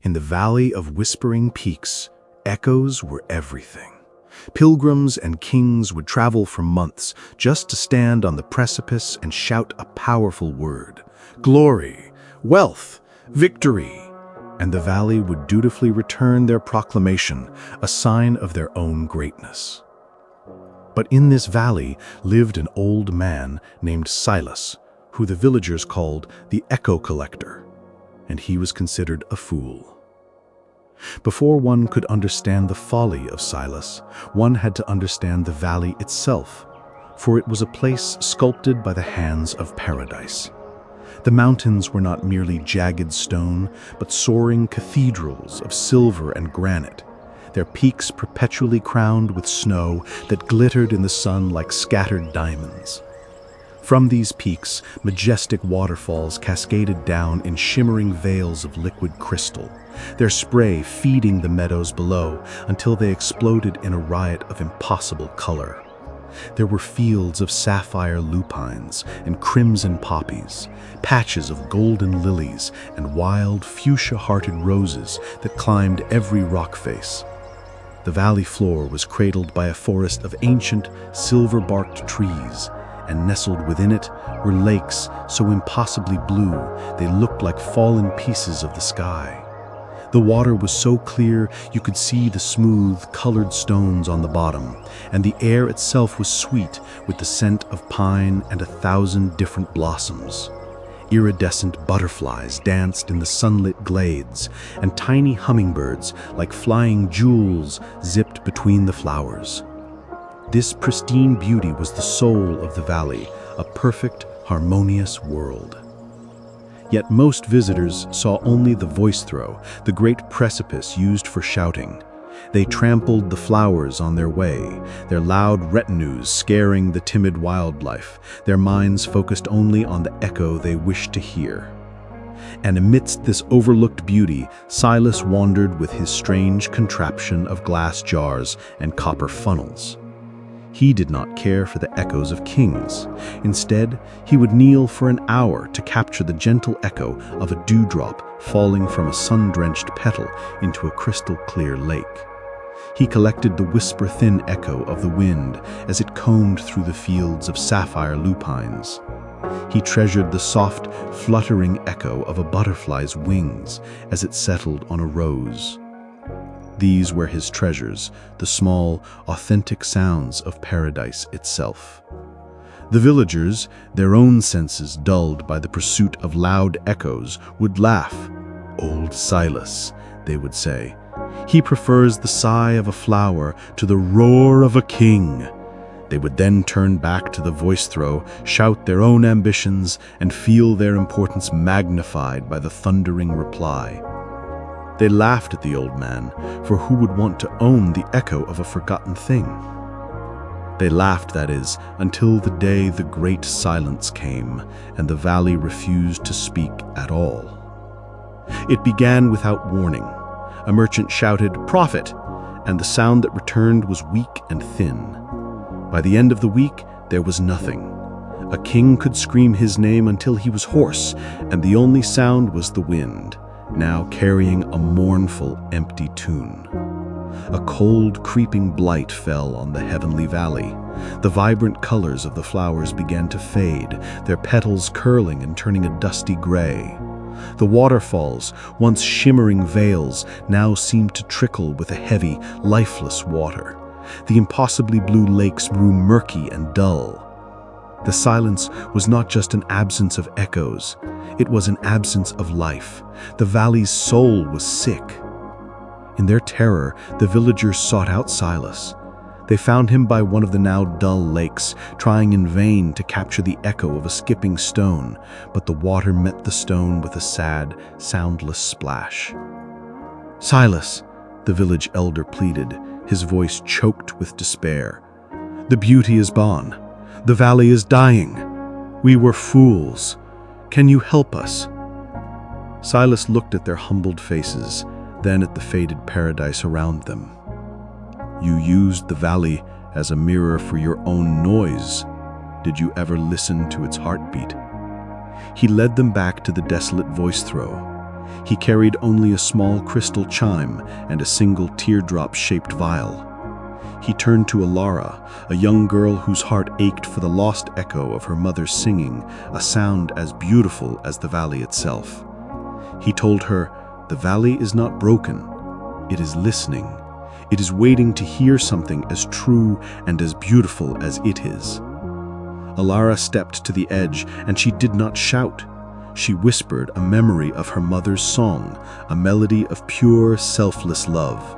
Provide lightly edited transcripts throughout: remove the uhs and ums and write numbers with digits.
In the Valley of Whispering Peaks, echoes were everything. Pilgrims and kings would travel for months just to stand on the precipice and shout a powerful word: glory, wealth, victory. And the valley would dutifully return their proclamation, a sign of their own greatness. But in this valley lived an old man named Silas, who the villagers called the Echo Collector, and he was considered a fool. Before one could understand the folly of Silas, one had to understand the valley itself, for it was a place sculpted by the hands of paradise. The mountains were not merely jagged stone, but soaring cathedrals of silver and granite, their peaks perpetually crowned with snow that glittered in the sun like scattered diamonds. From these peaks, majestic waterfalls cascaded down in shimmering veils of liquid crystal, their spray feeding the meadows below until they exploded in a riot of impossible color. There were fields of sapphire lupines and crimson poppies, patches of golden lilies and wild fuchsia-hearted roses that climbed every rock face. The valley floor was cradled by a forest of ancient, silver-barked trees, and nestled within it were lakes so impossibly blue they looked like fallen pieces of the sky. The water was so clear you could see the smooth, colored stones on the bottom, and the air itself was sweet with the scent of pine and 1,000 different blossoms. Iridescent butterflies danced in the sunlit glades, and tiny hummingbirds, like flying jewels, zipped between the flowers. This pristine beauty was the soul of the valley, a perfect, harmonious world. Yet most visitors saw only the voice throw, the great precipice used for shouting. They trampled the flowers on their way, their loud retinues scaring the timid wildlife, their minds focused only on the echo they wished to hear. And amidst this overlooked beauty, Silas wandered with his strange contraption of glass jars and copper funnels. He did not care for the echoes of kings. Instead, he would kneel for an hour to capture the gentle echo of a dewdrop falling from a sun-drenched petal into a crystal-clear lake. He collected the whisper-thin echo of the wind as it combed through the fields of sapphire lupines. He treasured the soft, fluttering echo of a butterfly's wings as it settled on a rose. These were his treasures, the small, authentic sounds of paradise itself. The villagers, their own senses dulled by the pursuit of loud echoes, would laugh. "Old Silas," they would say. "He prefers the sigh of a flower to the roar of a king." They would then turn back to the voice throw, shout their own ambitions, and feel their importance magnified by the thundering reply. They laughed at the old man, for who would want to own the echo of a forgotten thing? They laughed, that is, until the day the great silence came, and the valley refused to speak at all. It began without warning. A merchant shouted, "Prophet!" and the sound that returned was weak and thin. By the end of the week, there was nothing. A king could scream his name until he was hoarse, and the only sound was the wind, now carrying a mournful, empty tune. A cold, creeping blight fell on the heavenly valley. The vibrant colors of the flowers began to fade, their petals curling and turning a dusty gray. The waterfalls, once shimmering veils, now seemed to trickle with a heavy, lifeless water. The impossibly blue lakes grew murky and dull. The silence was not just an absence of echoes, it was an absence of life. The valley's soul was sick. In their terror, the villagers sought out Silas. They found him by one of the now dull lakes, trying in vain to capture the echo of a skipping stone, but the water met the stone with a sad, soundless splash. "Silas," the village elder pleaded, his voice choked with despair. "The beauty is gone. The valley is dying. We were fools. Can you help us?" Silas looked at their humbled faces, then at the faded paradise around them. "You used the valley as a mirror for your own noise. Did you ever listen to its heartbeat?" He led them back to the desolate voice throw. He carried only a small crystal chime and a single teardrop-shaped vial. He turned to Alara, a young girl whose heart ached for the lost echo of her mother's singing, a sound as beautiful as the valley itself. He told her, "The valley is not broken. It is listening. It is waiting to hear something as true and as beautiful as it is." Alara stepped to the edge, and she did not shout. She whispered a memory of her mother's song, a melody of pure, selfless love.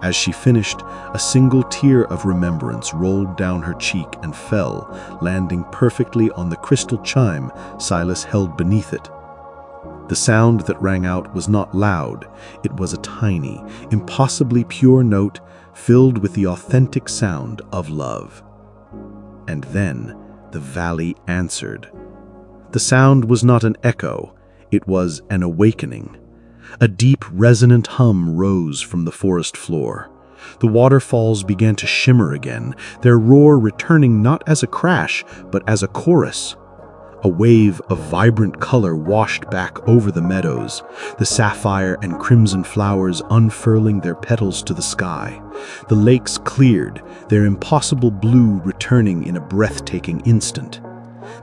As she finished, a single tear of remembrance rolled down her cheek and fell, landing perfectly on the crystal chime Silas held beneath it. The sound that rang out was not loud. It was a tiny, impossibly pure note filled with the authentic sound of love. And then the valley answered. The sound was not an echo, it was an awakening. A deep, resonant hum rose from the forest floor. The waterfalls began to shimmer again, their roar returning not as a crash, but as a chorus. A wave of vibrant color washed back over the meadows, the sapphire and crimson flowers unfurling their petals to the sky. The lakes cleared, their impossible blue returning in a breathtaking instant.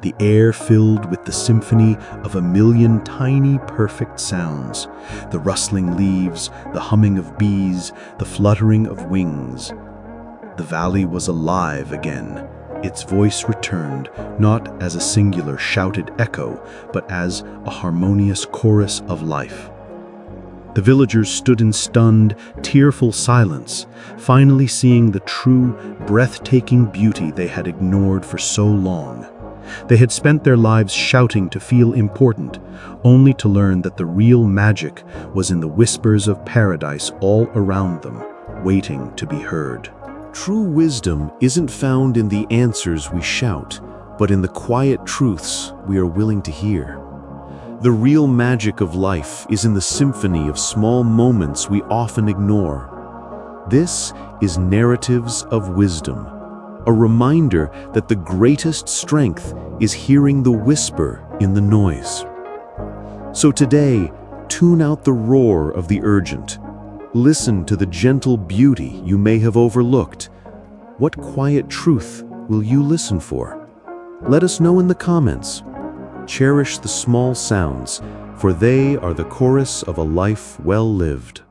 The air filled with the symphony of a million tiny, perfect sounds. The rustling leaves, the humming of bees, the fluttering of wings. The valley was alive again. Its voice returned, not as a singular shouted echo, but as a harmonious chorus of life. The villagers stood in stunned, tearful silence, finally seeing the true, breathtaking beauty they had ignored for so long. They had spent their lives shouting to feel important, only to learn that the real magic was in the whispers of paradise all around them, waiting to be heard. True wisdom isn't found in the answers we shout, but in the quiet truths we are willing to hear. The real magic of life is in the symphony of small moments we often ignore. This is Narratives of Wisdom, a reminder that the greatest strength is hearing the whisper in the noise. So today, tune out the roar of the urgent. Listen to the gentle beauty you may have overlooked. What quiet truth will you listen for? Let us know in the comments. Cherish the small sounds, for they are the chorus of a life well lived.